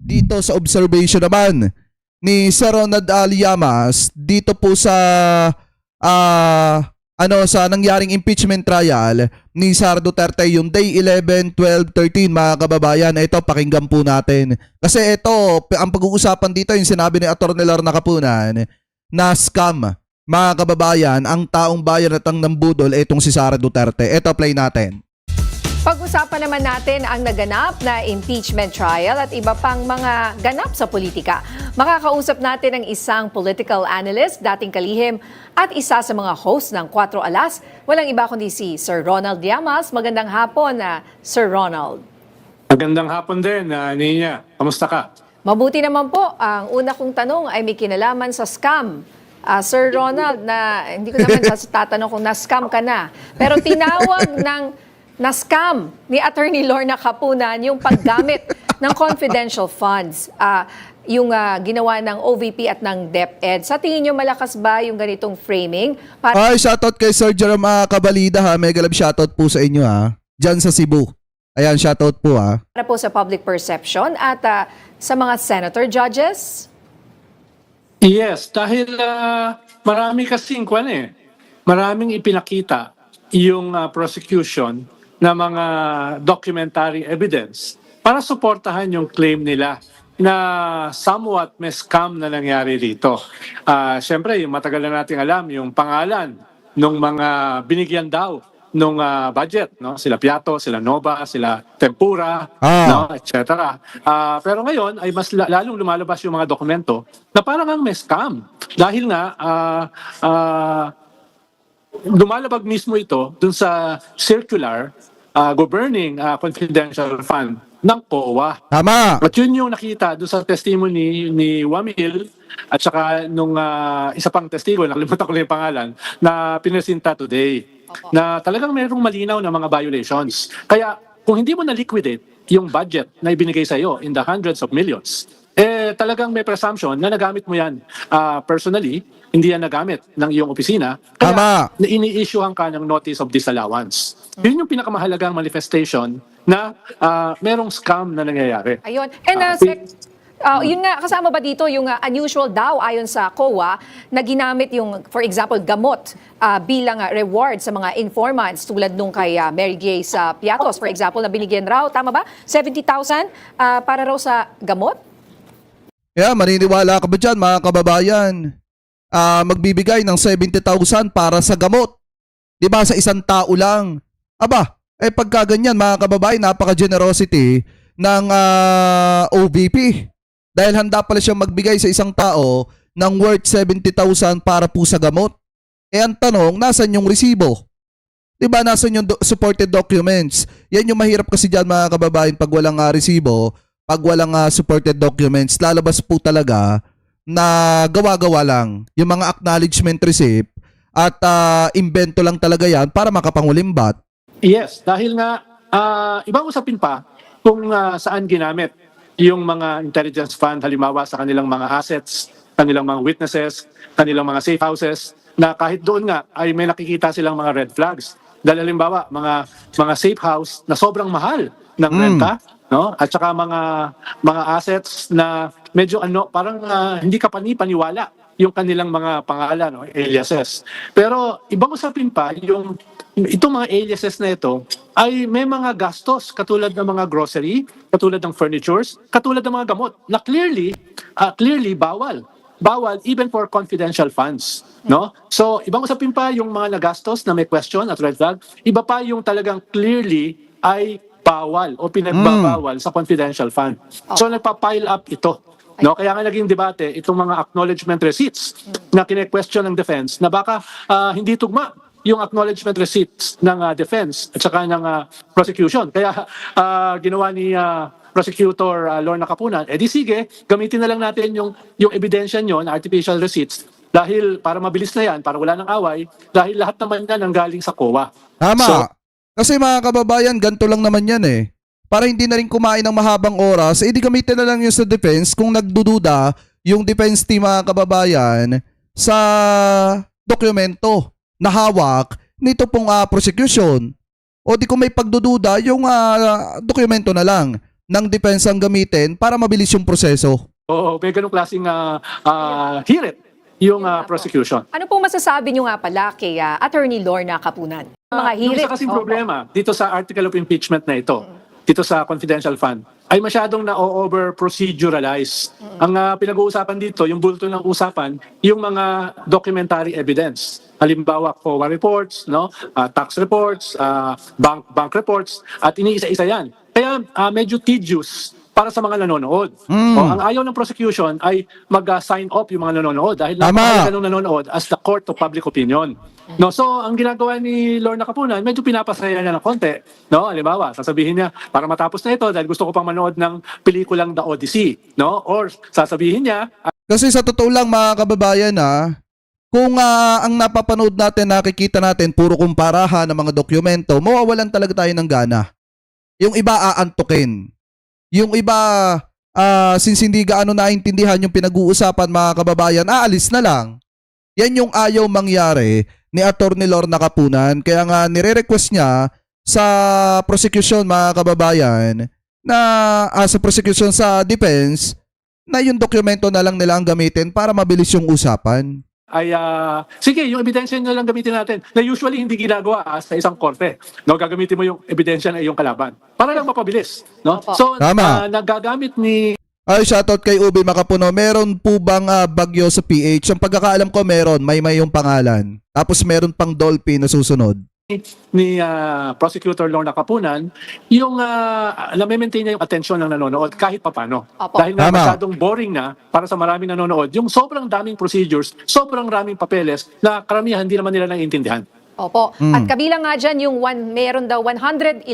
dito sa observation naman ni Sir Ronald Llamas dito po sa sa nangyaring impeachment trial ni Sara Duterte yung day 11, 12, 13 mga kababayan. Ito pakinggan po natin. Kasi ito ang pag-uusapan dito yung sinabi ni Atty. Lorna Capunan na scam mga kababayan ang taong bayan at ang nambudol itong si Sara Duterte. Ito play natin. Pag-usapan naman natin ang naganap na impeachment trial at iba pang mga ganap sa politika. Makakausap natin ang isang political analyst, dating kalihim, at isa sa mga host ng 4 Alas. Walang iba kundi si Sir Ronald Llamas. Magandang hapon, Sir Ronald. Magandang hapon din, Nina. Kamusta ka? Mabuti naman po. Ang una kong tanong ay may kinalaman sa scam. Sir Ronald, na hindi ko naman tatanong kung na-scam ka na. Pero tinawag na-scam ni Attorney Lorna Capunan yung paggamit ng confidential funds, yung ginawa ng OVP at ng DepEd. Sa tingin nyo, malakas ba yung ganitong framing? Ay, shoutout kay Sir Jerome Cabalida ha. Mega love shoutout po sa inyo ha. Diyan sa Cebu. Ayan, shoutout po ha. Para po sa public perception at sa mga senator judges? Yes, dahil marami kasing maraming ipinakita yung prosecution na mga documentary evidence para suportahan yung claim nila na somewhat may scam na nangyari rito. Siyempre, yung matagal na nating alam, yung pangalan ng mga binigyan daw nung budget, no? Sila Piato, sila Nova, sila Tempura, no? etc. Pero ngayon ay mas lalong lumalabas yung mga dokumento na parang ang may scam. Dahil nga, lumalabag mismo ito dun sa circular governing confidential fund ng COA. Tama. At yun yung nakita dun sa testimony ni Wamil at saka nung isa pang testigo, nakalimutan ko lang yung pangalan, na pinesinta today. Na talagang mayroong malinaw na mga violations. Kaya kung hindi mo na-liquidate yung budget na ibinigay sa iyo in the hundreds of millions, talagang may presumption na nagamit mo yan personally, hindi yan nagamit ng iyong opisina, kaya ini-issuehan ka ng notice of disallowance. Yun yung pinakamahalagang manifestation na merong scam na nangyayari. Ayun. And yun nga, kasama ba dito yung unusual daw ayon sa COA na ginamit yung, for example, gamot bilang reward sa mga informants tulad nung kay Mary Grace Piatos, for example, na binigyan raw, tama ba? 70,000 para raw sa gamot? Yeah, maniniwala ka ba dyan mga kababayan? Magbibigay ng 70,000 para sa gamot. Diba sa isang tao lang? Aba, pagka ganyan mga kababayan, napaka-generosity ng OVP. Dahil handa pala siyang magbigay sa isang tao ng worth 70,000 para po sa gamot. Ang tanong, nasan yung resibo? Diba, nasan yung supported documents? Yan yung mahirap kasi dyan mga kababayan pag walang resibo, pag walang supported documents, lalabas po talaga na gawa-gawa lang yung mga acknowledgement receipt at invento lang talaga yan para makapangulimbat. Yes, dahil nga ibang usapin pa kung saan ginamit yung mga intelligence fund, halimbawa sa kanilang mga assets, kanilang mga witnesses, kanilang mga safe houses, na kahit doon nga ay may nakikita silang mga red flags. Dahil halimbawa, mga safe house na sobrang mahal ng renta, no? At saka mga assets na medyo parang hindi ka paniwala yung kanilang mga pangalan, no? Aliases. Pero ibang usapin pa, itong mga aliases na ito ay may mga gastos katulad ng mga grocery, katulad ng furnitures, katulad ng mga gamot na clearly bawal even for confidential funds, no? So ibang usapin pa yung mga nagastos na may question at red flag, iba pa yung talagang clearly ay bawal o pinagbabawal sa confidential fund. So nagpa-pile up ito. No, kaya nga naging debate itong mga acknowledgement receipts na kine-question ng defense na baka hindi tugma yung acknowledgement receipts ng defense at saka ng prosecution. Kaya ginawa ni Prosecutor Lorna Capunan, di sige, gamitin na lang natin yung ebidensya nyo na artificial receipts dahil para mabilis na yan, para wala ng away, dahil lahat naman yan ang galing sa COA. Tama. Kasi mga kababayan, ganito lang naman yan para hindi na rin kumain ng mahabang oras, di gamitin na lang yun sa defense kung nagdududa yung defense team mga kababayan sa dokumento na hawak nito pong prosecution. O di kung may pagdududa, yung dokumento na lang ng depensang gamitin para mabilis yung proseso. Oo, may ganong klaseng hirit yung prosecution. Ano pong masasabi nyo nga pala kay Attorney Lorna Capunan? Mga Yung hirit. isa kasing Oo. problema dito sa article of impeachment na ito, dito sa confidential fund, ay masyadong na-over proceduralize. Ang pinag-uusapan dito, yung bulto ng usapan, yung mga documentary evidence. Halimbawa, COA reports, no, tax reports, bank reports, at iniisa-isa yan. Kaya medyo tedious para sa mga nanonood. O, ang ayaw ng prosecution ay mag-sign off yung mga nanonood dahil Tama. napakalaga ng nanonood as the court of public opinion. No, so ang ginagawa ni Lorna Capunan, medyo pinapasaya niya ng konti. No, halimbawa, sasabihin niya, para matapos na ito dahil gusto ko pang manood ng pelikulang The Odyssey, no? Or sasabihin niya, Kasi sa totoo lang mga kababayan kung ang napapanood natin, nakikita natin, puro kumparahan ng mga dokumento, mawawalan talaga tayo ng gana. Yung iba aantukin. Yung iba, since hindi gaano naintindihan yung pinag-uusapan mga kababayan, aalis na lang. Yan yung ayaw mangyari ni Attorney Lorna Capunan. Kaya nga nire-request niya sa prosecution mga kababayan na sa prosecution sa defense na yung dokumento na lang nila ang gamitin para mabilis yung usapan. ay sige, yung ebidensya na lang gamitin natin na usually hindi ginagawa sa isang korte. No, gagamitin mo yung ebidensya na iyong kalaban para lang mapabilis, no? Opo. So, Tama. nagagamit ni Ay, shoutout kay Ubi Makapuno. Meron po bang bagyo sa PH? Ang pagkakaalam ko meron, may yung pangalan. Tapos meron pang Dolphin na susunod. Prosecutor Lorna Capunan, yung na-maintain niya yung atensyon ng nanonood kahit papano. Opo. Dahil nga Tama. masyadong boring na para sa maraming nanonood, yung sobrang daming procedures, sobrang raming papeles na karamihan hindi naman nila naiintindihan. Opo. At kabilang nga dyan yung meron daw 111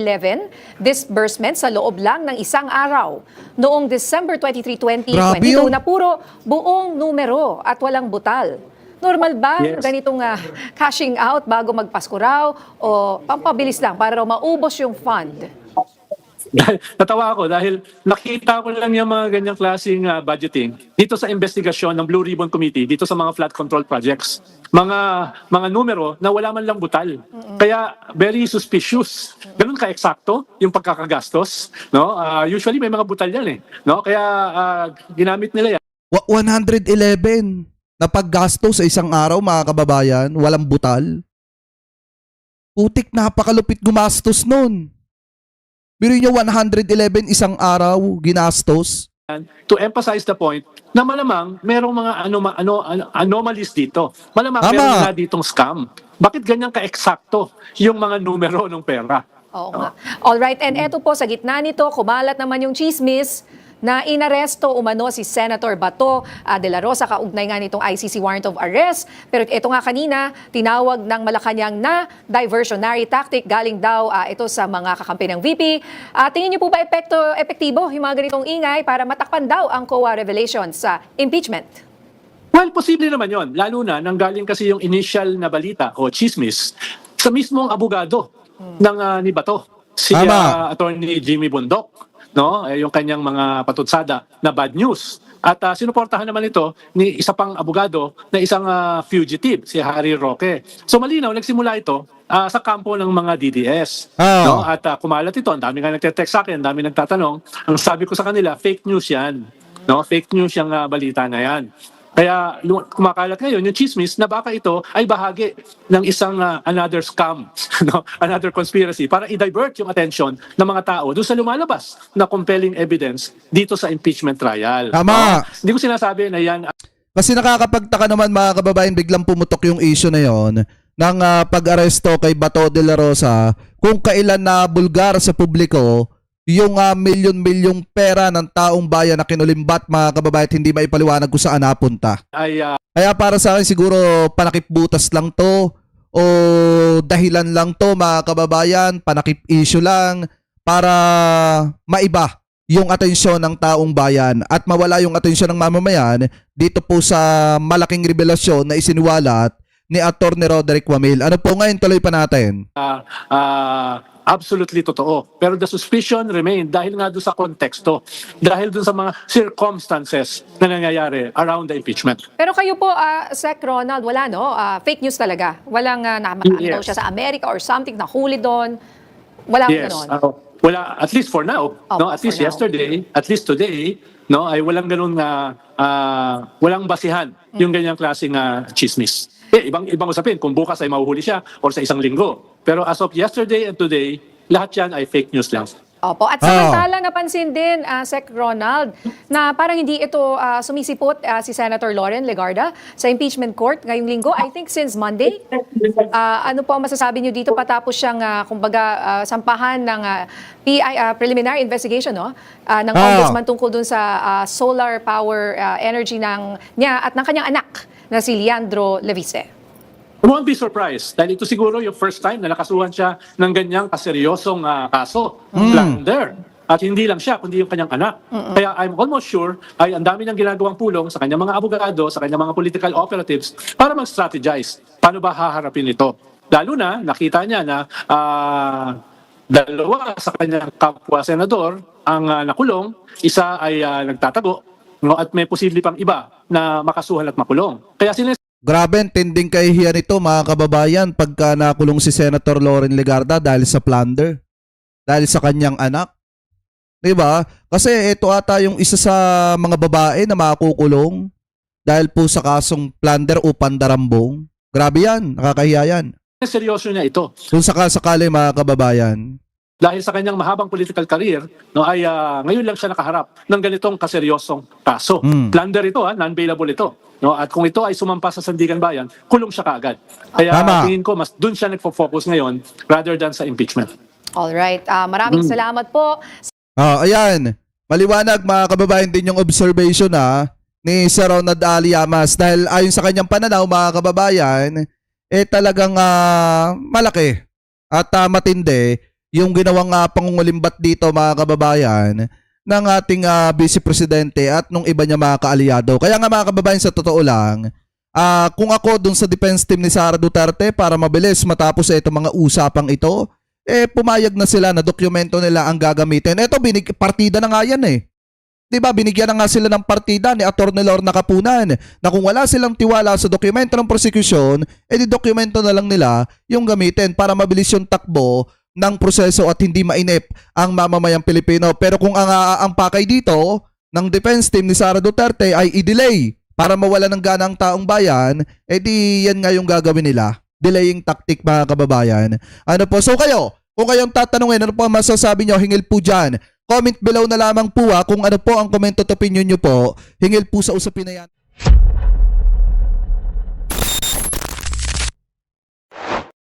disbursements sa loob lang ng isang araw noong December 23, Grabe 2022 yun. na puro buong numero at walang butal. Normal ba Yes. ganitong cashing out bago magpasko raw o pampabilis lang para raw maubos yung fund? Natawa ako dahil nakita ko lang yung mga ganyang klaseng budgeting dito sa investigasyon ng Blue Ribbon Committee dito sa mga flood control projects. Mga numero na wala man lang butal. Kaya very suspicious. Ganun ka-eksakto yung pagkakagastos, no? Usually may mga butal yan no? Kaya ginamit nila yan. 111 na paggasto sa isang araw mga kababayan, walang butal. Putik, napakalupit gumastos nun. Biro niyo 111 isang araw ginastos. To emphasize the point na malamang merong mga anomalies dito. Malamang Tama. meron nga ditong scam. Bakit ganyan ka-eksakto yung mga numero ng pera? Oo nga. Alright, and eto po sa gitna nito, kumalat naman yung chismis na inaresto umano si Senator Bato de la Rosa kaugnay nga nitong ICC warrant of arrest. Pero ito nga kanina, tinawag ng Malacanang na diversionary tactic galing daw ito sa mga kakampi ng VP. Tingin niyo po ba epektibo yung mga ganitong ingay para matakpan daw ang COA revelations sa impeachment? Well, posible naman yon. Lalo na nanggaling kasi yung initial na balita o chismis sa mismong abogado ng ni Bato, si Tama. Attorney Jimmy Bundok. No, yung kanyang mga patutsada na bad news. At sinuportahan naman ito ni isa pang abogado na isang fugitive, si Harry Roque. So malinaw, nagsimula ito sa kampo ng mga DDS. Ah. No? At kumalat ito, ang dami nga nagte-text sa akin, ang dami nagtatanong. Ang sabi ko sa kanila, fake news yan. No? Fake news yung balita na yan. Kaya kumakalat ngayon yung chismis na baka ito ay bahagi ng isang another scam, no? Another conspiracy para i-divert yung attention ng mga tao doon sa lumalabas na compelling evidence dito sa impeachment trial. Tama. Hindi ko sinasabi na yan Kasi nakakapagtaka naman mga kababayan, biglang pumutok yung issue na yon ng pag-aresto kay Bato de la Rosa kung kailan na bulgar sa publiko yung milyon-milyong pera ng taong bayan na kinulimbat mga kababayan at hindi maipaliwanag kung saan napunta. ay Kaya para sa akin siguro panakip butas lang to o dahilan lang to mga kababayan, panakip issue lang para maiba yung atensyon ng taong bayan at mawala yung atensyon ng mamamayan dito po sa malaking revelasyon na isiniwalat ni Attorney Roderick Wamil. Ano po ngayon, tuloy pa natin. absolutely totoo. Pero the suspicion remain dahil nga doon sa konteksto, dahil doon sa mga circumstances na nangyayari around the impeachment. Pero kayo po, Sec Ronald, wala no? Fake news talaga. Walang nakamataan daw Yes. siya sa Amerika or something, nahuli doon. Wala Yes. ganon. wala, at least for now, Opo, no, at for least now. yesterday, at least today, no, ay walang ganun na walang basihan yung ganyang klaseng chismis. Ibang usapin kung bukas ay mahuhuli siya or sa isang linggo. Pero as of yesterday and today, lahat yan ay fake news lang. Opo. At samantala, napansin din, Sec Ronald, na parang hindi ito sumisipot si Senator Loren Legarda sa impeachment court ngayong linggo. I think since Monday. Ano po ang masasabi niyo dito patapos siyang, kumbaga, sampahan ng preliminary investigation ng ombudsman tungkol dun sa solar power energy niya at ng kanyang anak na si Leandro Levice? Won't be surprised dahil ito siguro yung first time na nakasuhan siya ng ganyang kaseryosong kaso, plunder. At hindi lang siya, kundi yung kanyang anak. Kaya I'm almost sure ay ang dami niyang ginagawang pulong sa kanyang mga abogado, sa kanyang mga political operatives para mag-strategize. Paano ba haharapin ito? Lalo na, nakita niya na dalawa sa kanyang kapwa-senador ang nakulong, isa ay nagtatago, no, at may posible pang iba na makasuhan at makulong. Kaya Grabe, tinding kahihiyan ito mga kababayan pagka nakulong si Senator Loren Legarda dahil sa plunder. Dahil sa kanyang anak. Diba? Kasi ito ata yung isa sa mga babae na makukulong dahil po sa kasong plunder o pandarambong. Grabe yan, nakakahiya yan. seryoso niya ito. Kung sakasakali mga kababayan. Dahil sa kanyang mahabang political career, no, ay ngayon lang siya nakaharap ng ganitong kaseryosong kaso. Plunder ito, non-bailable ito. No? At kung ito ay sumampa sa Sandigan Bayan, kulong siya kaagad. Kaya Tama. tingin ko, mas dun siya nagfo-focus ngayon rather than sa impeachment. Alright, maraming salamat po. Ayan. Maliwanag mga kababayan din yung observation ni Sir Ronald Ali Llamas dahil ayon sa kanyang pananaw mga kababayan, talagang malaki at matindi yung ginawang pangungulimbat dito mga kababayan ng ating Vice Presidente at nung iba niya mga kaalyado. Kaya nga mga kababayan, sa totoo lang, kung ako dun sa defense team ni Sara Duterte para mabilis matapos itong mga usapang ito, pumayag na sila na dokumento nila ang gagamitin. Ito, partida na nga yan eh. Diba, binigyan na nga sila ng partida ni Atty. Lorna Capunan na kung wala silang tiwala sa dokumento ng prosecution, di dokumento na lang nila yung gamitin para mabilis yung takbo ng proseso at hindi mainip ang mamamayang Pilipino. Pero kung ang pakay dito ng defense team ni Sara Duterte ay i-delay para mawala ng gana ang taong bayan, di yan nga yung gagawin nila. Delaying tactic mga kababayan. Ano po? So kayo, kung kayong tatanungin, ano po ang masasabi nyo, hingil po dyan. Comment below na lamang po kung ano po ang comment at opinion nyo po. Hingil po sa usapin na yan.